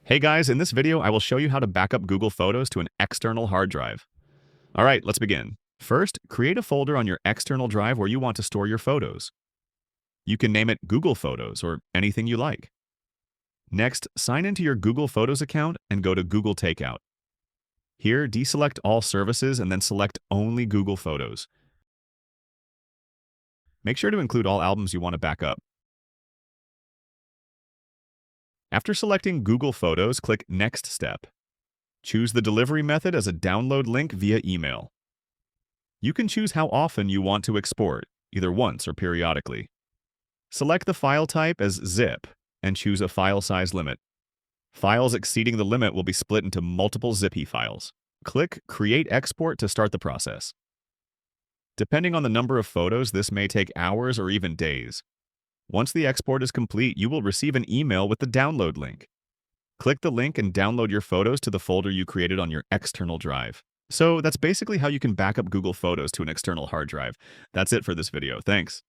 Hey guys, in this video I will show you how to back up Google Photos to an external hard drive. Alright, let's begin. First, create a folder on your external drive where you want to store your photos. You can name it Google Photos or anything you like. Next, sign into your Google Photos account and go to Google Takeout. Here, deselect all services and then select only Google Photos. Make sure to include all albums you want to back up. After selecting Google Photos, click Next Step. Choose the delivery method as a download link via email. You can choose how often you want to export, either once or periodically. Select the file type as zip and choose a file size limit. Files exceeding the limit will be split into multiple zippy files. Click Create Export to start the process. Depending on the number of photos, this may take hours or even days. Once the export is complete, you will receive an email with the download link. Click the link and download your photos to the folder you created on your external drive. So that's basically how you can back up Google Photos to an external hard drive. That's it for this video. Thanks.